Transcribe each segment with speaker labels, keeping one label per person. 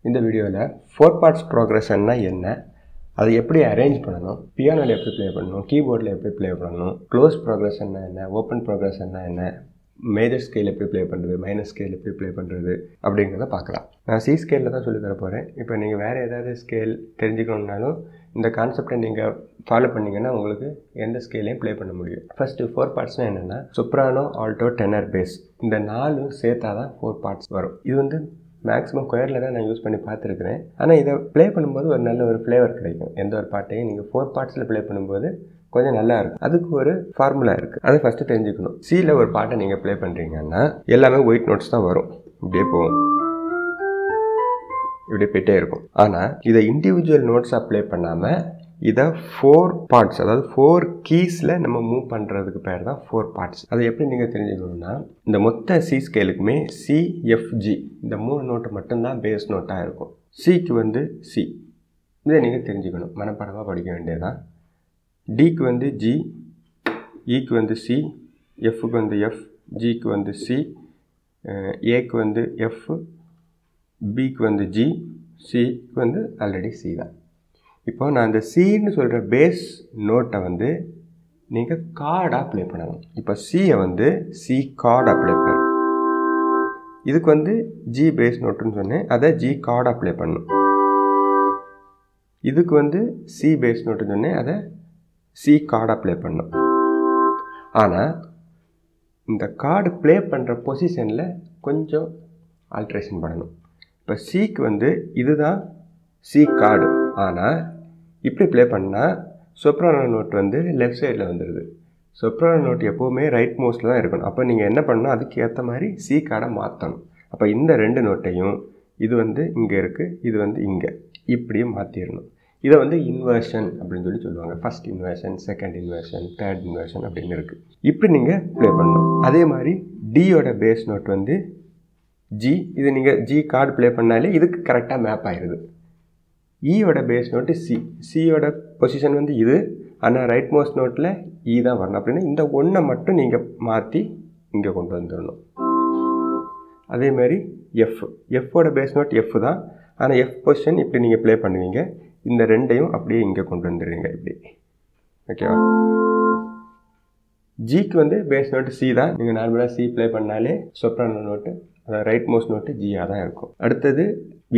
Speaker 1: இந்த வீடியோவில் 4 பார்ட்ஸ் ப்ரோக்ரஷன்னா என்ன, அதை எப்படி அரேஞ்ச் பண்ணணும், பியானோவில் எப்படி ப்ளே பண்ணணும், கீபோர்டில் எப்படி ப்ளே பண்ணணும், க்ளோஸ் ப்ரோக்ரஷன்னா என்ன, ஓப்பன் ப்ரோக்ரஷன்னா என்ன, மேஜர் ஸ்கேல் எப்படி ப்ளே பண்ணுறது, மைனர் ஸ்கேல் எப்படி ப்ளே பண்ணுறது அப்படிங்கிறத பார்க்கலாம். நான் சி ஸ்கேலில் தான் சொல்லி தர போகிறேன். இப்போ நீங்கள் வேறு ஏதாவது ஸ்கேல் தெரிஞ்சுக்கணுன்னாலும் இந்த கான்செப்டை நீங்கள் ஃபாலோ பண்ணிங்கன்னா உங்களுக்கு எந்த ஸ்கேலையும் ப்ளே பண்ண முடியும். ஃபஸ்ட்டு 4 பார்ட்ஸ்னால் என்னென்னா சொப்ரானோ, ஆல்டோ, டெனர், பேஸ், இந்த 4 சேர்த்தா தான் 4 பார்ட்ஸ் வரும். இது வந்து மேக்ஸிமம் கொயரில் தான் நான் யூஸ் பண்ணி பார்த்துருக்குறேன். ஆனால் இதை ப்ளே பண்ணும்போது ஒரு நல்ல ஒரு ஃப்ளேவர் கிடைக்கும். எந்த ஒரு பாட்டையும் நீங்கள் 4 பார்ட்ஸில் ப்ளே பண்ணும்போது கொஞ்சம் நல்லா இருக்கும். அதுக்கு ஒரு ஃபார்முலா இருக்குது, அதை ஃபஸ்ட்டு தெரிஞ்சுக்கணும். சியில் ஒரு பாட்டை நீங்கள் ப்ளே பண்ணுறீங்கன்னா எல்லாமே ஒயிட் நோட்ஸ் தான் வரும், இப்படியே போகும், இப்படியே போயிட்டே இருக்கும். ஆனால் இதை இண்டிவிஜுவல் நோட்ஸாக ப்ளே பண்ணாமல் இதை 4 பார்ட்ஸ், அதாவது 4 கீஸில் நம்ம மூவ் பண்ணுறதுக்கு பேர் தான் 4 பார்ட்ஸ். அதை எப்படி நீங்கள் தெரிஞ்சுக்கணும்னா, இந்த மொத்த சி ஸ்கேலுக்குமே சி, எஃப், ஜி இந்த 3 நோட்டு மட்டும்தான் பேஸ் நோட்டாக இருக்கும். சிக்கு வந்து சி, இதை நீங்கள் தெரிஞ்சுக்கணும், மனப்பாடமாக படிக்க வேண்டியதுதான். டிக்கு வந்து ஜி, ஈக்கு வந்து சி, எஃப்க்கு வந்து எஃப், ஜிக்கு வந்து சி, ஏக்கு வந்து எஃப், பிக்கு வந்து ஜி, சிக்கு வந்து ஆல்ரெடி சி தான். இப்போ நான் இந்த சின்னு சொல்கிற பேஸ் நோட்டை வந்து நீங்கள் கார்டாக ப்ளே பண்ணணும். இப்போ சியை வந்து சி கார்டாக ப்ளே பண்ணணும். இதுக்கு வந்து ஜி பேஸ் நோட்டுன்னு சொன்னேன், அதை ஜி கார்டாக ப்ளே பண்ணணும். இதுக்கு வந்து சி பேஸ் நோட்டுன்னு சொன்னேன், அதை சி கார்டாக ப்ளே பண்ணணும். ஆனால் இந்த கார்டு ப்ளே பண்ணுற பொசிஷனில் கொஞ்சம் ஆல்ட்ரேஷன் பண்ணணும். இப்போ சிக்கு வந்து இதுதான் சி கார்டு, ஆனால் இப்படி ப்ளே பண்ணால் சொப்ரானோ நோட் வந்து லெஃப்ட் சைடில் வந்துடுது. சொப்ரானோ நோட் எப்போவுமே ரைட் மோஸ்ட்டில் தான் இருக்கணும். அப்போ நீங்கள் என்ன பண்ணணும், அதுக்கு ஏற்ற மாதிரி சி கார்டை மாற்றணும். அப்போ இந்த 2 நோட்டையும், இது வந்து இங்கே இருக்குது, இது வந்து இங்கே, இப்படியே மாற்றிடணும். இதை வந்து இன்வர்ஷன் அப்படின்னு சொல்லி சொல்லுவாங்க. First inversion, second inversion, third inversion அப்படின்னு இருக்குது. இப்படி நீங்கள் ப்ளே பண்ணணும். அதே மாதிரி டியோட பேஸ் நோட் வந்து ஜி, இது நீங்கள் ஜி கார்டு ப்ளே பண்ணாலே இதுக்கு கரெக்டாக மேப் ஆகிடுது. ஈயோட பேஸ் நோட்டு சி, சியோட பொசிஷன் வந்து இது, ஆனால் ரைட் மோஸ்ட் நோட்டில் ஈ தான் வரணும். அப்படின்னா இந்த ஒன்றை மட்டும் நீங்கள் மாற்றி இங்கே கொண்டு வந்துடணும். அதே மாதிரி எஃப், எஃப்போட பேஸ் நோட் எஃப் தான், ஆனால் எஃப் பொசிஷன் இப்படி நீங்கள் ப்ளே பண்ணுவீங்க. இந்த 2ஐயும் அப்படியே இங்கே கொண்டு வந்துடுவீங்க இப்படி, ஓகேவா. ஜிக்கு வந்து பேஸ் நோட்டு சி தான். நீங்கள் நார்மலாக சி ப்ளே பண்ணாலே சொப்ரானோ நோட்டு, அதாவது ரைட் மோஸ்ட் நோட்டு ஜியாக தான் இருக்கும். அடுத்தது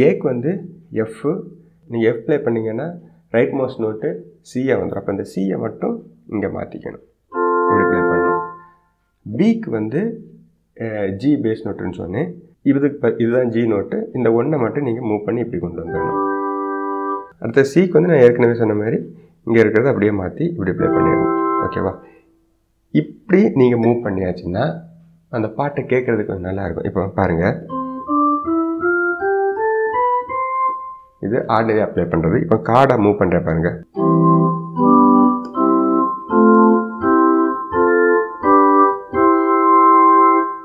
Speaker 1: ஏக்கு வந்து எஃப், நீங்கள் எஃப் ப்ளே பண்ணிங்கன்னா ரைட் மோஸ்ட் நோட்டு சியாக வந்துடும். அப்போ இந்த சியை மட்டும் இங்கே மாற்றிக்கணும், இப்படி ப்ளே பண்ணணும். பிக்கு வந்து ஜி பேஸ் நோட்டுன்னு சொன்னேன், இதுதான் ஜி நோட்டு, இந்த ஒன்றை மட்டும் நீங்கள் மூவ் பண்ணி இப்படி கொண்டு வந்துடணும். அடுத்த சிக்கு வந்து நான் ஏற்கனவே சொன்ன மாதிரி இங்கே இருக்கிறத அப்படியே மாற்றி இப்படி ப்ளே பண்ணிடணும், ஓகேவா. இப்படி நீங்கள் மூவ் பண்ணியாச்சுன்னா அந்த பாட்டை கேட்குறதுக்கு கொஞ்சம் நல்லாயிருக்கும். இப்போ பாருங்கள், இது ஆர்டினரியாக ப்ளே பண்ணுறது. இப்போ கார்டாக மூவ் பண்ணுறேன் பாருங்கள்.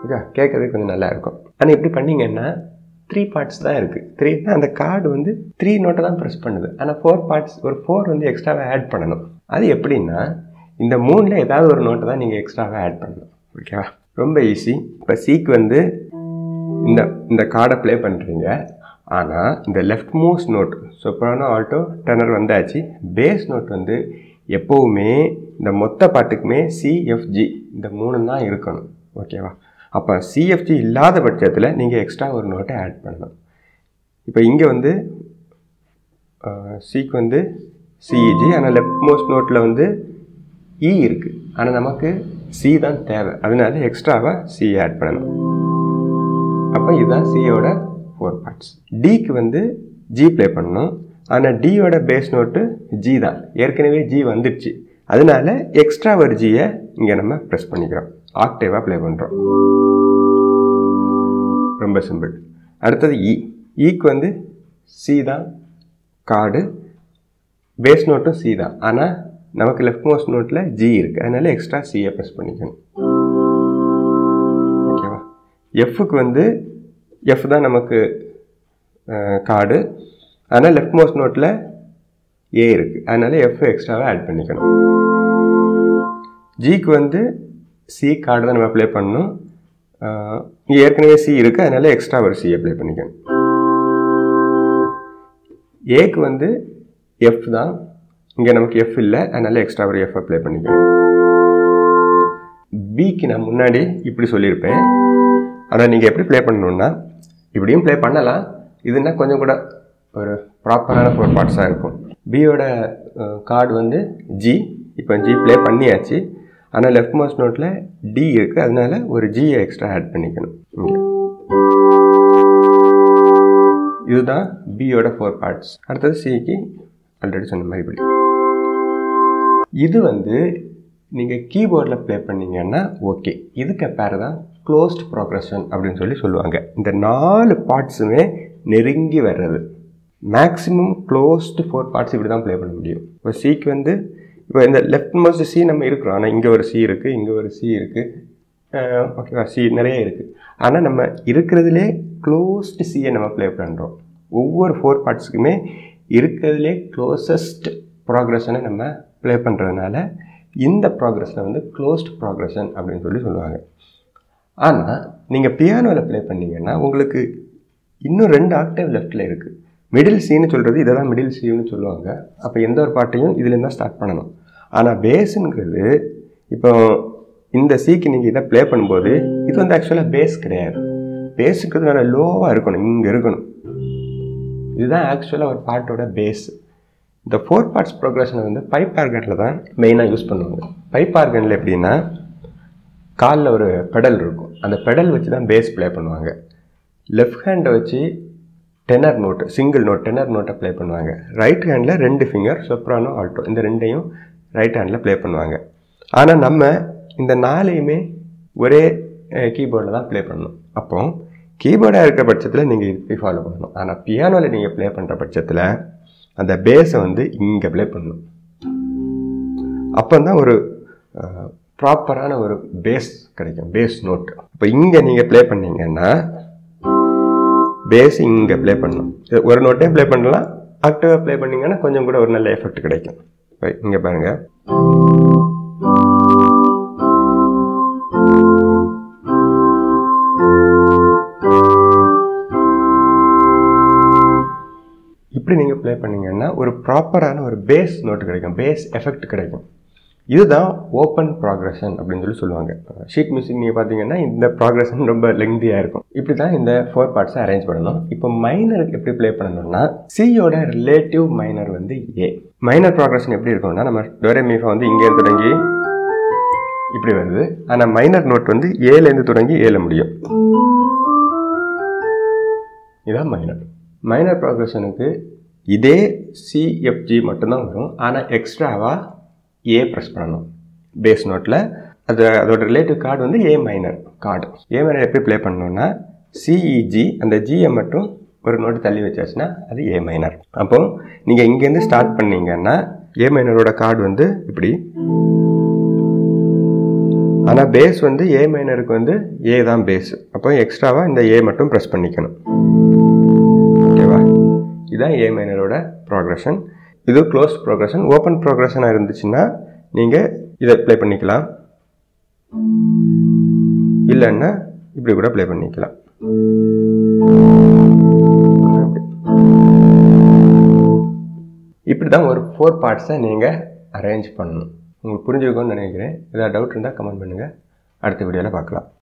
Speaker 1: ஓகே, கேட்குறதுக்கு கொஞ்சம் நல்லா இருக்கும். ஆனால் இப்படி பண்ணிங்கன்னா 3 பார்ட்ஸ் தான் இருக்குது. 3னா அந்த கார்டு வந்து 3 நோட்டை தான் ப்ரெஸ் பண்ணுது. ஆனால் 4 பார்ட்ஸ், ஒரு 4 வந்து எக்ஸ்ட்ராவாக ஆட் பண்ணணும். அது எப்படின்னா, இந்த 3ல் ஏதாவது ஒரு நோட்டை தான் நீங்கள் எக்ஸ்ட்ராவாக ஆட் பண்ணணும், ஓகேவா. ரொம்ப ஈஸி. இப்போ சிக்கு வந்து இந்த கார்டை ப்ளே பண்ணுறீங்க, ஆனால் இந்த left most note soprano, alto, tenor வந்தாச்சு. பேஸ் நோட் வந்து எப்போவுமே இந்த மொத்த பாட்டுக்குமே சிஎஃப்ஜி இந்த 3 தான் இருக்கணும், ஓகேவா. அப்போ சிஎஃப்ஜி இல்லாத பட்சத்தில் நீங்கள் எக்ஸ்ட்ரா ஒரு நோட்டை ஆட் பண்ணணும். இப்போ இங்கே வந்து சிக்கு வந்து சிஇஜி, ஆனால் லெஃப்ட் மோஸ்ட் நோட்டில் வந்து இ இருக்குது, ஆனால் நமக்கு சி தான் தேவை, அதனால எக்ஸ்ட்ராவாக சி ஆட் பண்ணணும். அப்போ இதுதான் சியோட 4 பார்ட்ஸ். டிக்கு வந்து ஜி ப்ளே பண்ணணும், ஆனால் டியோட பேஸ் நோட்டு ஜி தான், ஏற்கனவே ஜி வந்துடுச்சு, அதனால எக்ஸ்ட்ரா ஒரு ஜியை இங்கே நம்ம ப்ரெஸ் பண்ணிக்கிறோம், ஆக்டேவாக ப்ளே பண்ணுறோம். ரொம்ப சிம்பிள். அடுத்தது இ, ஈக்கு வந்து சி தான் கார்டு, பேஸ் நோட்டும் சி தான், ஆனால் நமக்கு லெஃப்ட் மோஸ்ட் நோட்டில் ஜி இருக்குது, அதனால எக்ஸ்ட்ரா சியை ப்ரெஸ் பண்ணிக்கணும், ஓகேவா. எஃப்க்கு வந்து எஃப் தான் நமக்கு கார்டு, ஆனால் லெஃப்ட் மோஸ்ட் நோட்டில் ஏ இருக்குது, அதனால எஃப் எக்ஸ்ட்ராவாக ஆட் பண்ணிக்கணும். ஜிக்கு வந்து சி கார்டு தான் நம்ம ப்ளே பண்ணணும், இங்கே ஏற்கனவே சி இருக்குது, அதனால எக்ஸ்ட்ரா ஒரு சி அப்ளை பண்ணிக்கணும். ஏக்கு வந்து எஃப் தான், இங்கே நமக்கு எஃப் இல்லை, அதனால எக்ஸ்ட்ரா ஒரு எஃப் அப்ளை பண்ணிக்கணும். பிக்கு நான் முன்னாடி இப்படி சொல்லியிருப்பேன், ஆனால் நீங்கள் எப்படி ப்ளே பண்ணணுன்னா இப்படியும் ப்ளே பண்ணலாம். இதுனா கொஞ்சம் கூட ஒரு ப்ராப்பரான 4 பார்ட்ஸாக இருக்கும். பியோட கார்டு வந்து ஜி, இப்போ ஜி ப்ளே பண்ணியாச்சு. ஆனால் லெஃப்ட் மோஸ்ட் நோட்டில் டி இருக்குது, அதனால ஒரு ஜியை எக்ஸ்ட்ரா ஆட் பண்ணிக்கணும். இங்கே இதுதான் பியோட 4 பார்ட்ஸ். அடுத்தது சிக்கு ஆல்ரெடி சொன்ன மாதிரி இப்படி. இது வந்து நீங்கள் கீபோர்டில் ப்ளே பண்ணிங்கன்னா ஓகே. இதுக்கு பேர் தான் க்ளோஸ்ட் ப்ரோக்ரஷன் அப்படின்னு சொல்லுவாங்க. இந்த 4 பார்ட்ஸுமே நெருங்கி வர்றது. மேக்ஸிமம் க்ளோஸ்டு 4 பார்ட்ஸ் இப்படி தான் ப்ளே பண்ண முடியும். இப்போ சிக்கு வந்து இப்போ இந்த லெஃப்ட் மோஸ்ட் சி நம்ம இருக்கிறோம், ஆனால் இங்கே ஒரு சி இருக்குது, இங்கே ஒரு சி இருக்குது, ஓகேவா, சி நிறைய இருக்குது. ஆனால் நம்ம இருக்கிறதுலே க்ளோஸ்டு சியை நம்ம ப்ளே பண்ணுறோம். ஒவ்வொரு 4 பார்ட்ஸுக்குமே இருக்கிறதுலே க்ளோசஸ்ட் ப்ராக்ரஷனை நம்ம ப்ளே பண்ணுறதுனால இந்த ப்ராக்ரஷனை வந்து க்ளோஸ்ட் ப்ராக்ரஷன் அப்படின்னு சொல்லுவாங்க. ஆனால் நீங்கள் பியானோவில் ப்ளே பண்ணிங்கன்னா உங்களுக்கு இன்னும் 2 ஆக்டேவ் லெஃப்டில் இருக்குது. மிடில் சின்னு சொல்கிறது இதை தான் மிடில் சின்னு சொல்லுவாங்க. அப்போ எந்த ஒரு பாட்டையும் இதுலேருந்து தான் ஸ்டார்ட் பண்ணணும். ஆனால் பேஸுங்கிறது இப்போ இந்த சிக்கு நீங்கள் இதை ப்ளே பண்ணும்போது இது வந்து ஆக்சுவலாக பேஸ் கிடையாது. பேஸுங்கிறது நல்லா லோவாக இருக்கணும், இங்கே இருக்கணும். இதுதான் ஆக்சுவலாக ஒரு பாட்டோட பேஸ். இந்த 4 பார்ட்ஸ் ப்ரோக்ரஷனை வந்து பைப் ஆர்கனில் தான் மெயினாக யூஸ் பண்ணுவாங்க. பைப் ஆர்கனில் எப்படின்னா காலில் ஒரு பெடல் இருக்கும், அந்த பெடல் வச்சு தான் பேஸ் ப்ளே பண்ணுவாங்க. லெஃப்ட் ஹேண்டை வச்சு tenure note, single note tenure நோட்டை ப்ளே பண்ணுவாங்க. ரைட் ஹேண்டில் 2 ஃபிங்கர் சொப்ரானோ ஆல்டோ, இந்த 2ஐயும் ரைட் ஹேண்டில் ப்ளே பண்ணுவாங்க. ஆனால் நம்ம இந்த 4ஐயுமே ஒரே கீபோர்டில் தான் ப்ளே பண்ணணும். அப்போ கீபோர்டாக இருக்கிற பட்சத்தில் நீங்கள் இப்படி ஃபாலோ பண்ணணும். ஆனால் பியானோவில் நீங்கள் ப்ளே பண்ணுற பட்சத்தில் அந்த பேஸை வந்து இங்கே ப்ளே பண்ணணும். அப்போ தான் ஒரு ப்ராப்பரான ஒரு பேஸ் கிடைக்கும், பேஸ் நோட். இப்போ இங்கே நீங்கள் ப்ளே பண்ணிங்கன்னா பேஸ் இங்கே ப்ளே பண்ணணும். ஒரு நோட்டையும் ப்ளே பண்ணலாம், ஆக்டிவாக ப்ளே பண்ணிங்கன்னா கொஞ்சம் கூட ஒரு நல்ல எஃபெக்ட் கிடைக்கும். இங்கே பாருங்கள், இப்படி நீங்கள் ப்ளே பண்ணிங்கன்னா ஒரு ப்ராப்பரான ஒரு பேஸ் நோட்டு கிடைக்கும், பேஸ் எஃபெக்ட் கிடைக்கும். இதுதான் ஓப்பன் ப்ராக்ரஷன் அப்படின்னு சொல்லுவாங்க. ஷீட் மியூசிக் நீங்கள் பார்த்தீங்கன்னா இந்த ப்ராக்ரஷன் ரொம்ப லெங்தியாக இருக்கும். இப்படி தான் இந்த 4 பார்ட்ஸை அரேஞ்ச் பண்ணணும். இப்போ மைனருக்கு எப்படி ப்ளே பண்ணணும்னா சியோட ரிலேட்டிவ் மைனர் வந்து ஏ. மைனர் ப்ராக்ரஷன் எப்படி இருக்கும்னா நம்ம டோரேமிஃபா வந்து இங்கேருந்து தொடங்கி இப்படி வருது. ஆனால் மைனர் நோட் வந்து ஏலேருந்து தொடங்கி ஏல முடியும். இதுதான் மைனர். மைனர் ப்ராக்ரஷனுக்கு இதே சிஎஃப்ஜி மட்டும்தான் வரும். ஆனால் எக்ஸ்ட்ராவாக ஏ ப்ரெஸ் பண்ணணும் பேஸ் நோட்டில். அதோட ரிலேட்டிவ் கார்டு வந்து ஏ மைனர் கார்டு. ஏ மைனர் எப்படி ப்ளே பண்ணணும்னா சிஇஜி, அந்த ஜியை மட்டும் ஒரு நோட்டு தள்ளி வச்சாச்சுன்னா அது ஏ மைனர். அப்போ நீங்கள் இங்கேருந்து ஸ்டார்ட் பண்ணீங்கன்னா ஏ மைனரோட கார்டு வந்து இப்படி. ஆனால் பேஸ் வந்து ஏ மைனருக்கு வந்து ஏ தான் பேஸ். அப்போ எக்ஸ்ட்ராவாக இந்த ஏ மட்டும் ப்ரெஸ் பண்ணிக்கணும். ஓகேவா, இதுதான் ஏ மைனரோட ப்ராக்ரஷன். இது க்ளோஸ் ப்ரோக்ரஷன். ஓப்பன் ப்ரோக்ரஷனாக இருந்துச்சுன்னா நீங்கள் இதை ப்ளே பண்ணிக்கலாம், இல்லைன்னா இப்படி கூட ப்ளே பண்ணிக்கலாம். இப்படி தான் ஒரு 4 பார்ட்ஸை நீங்கள் அரேஞ்ச் பண்ணணும். உங்களுக்கு புரிஞ்சுக்கணும்னு நினைக்கிறேன். ஏதாவது டவுட் இருந்தால் கமெண்ட் பண்ணுங்கள். அடுத்த வீடியோவில் பார்க்கலாம்.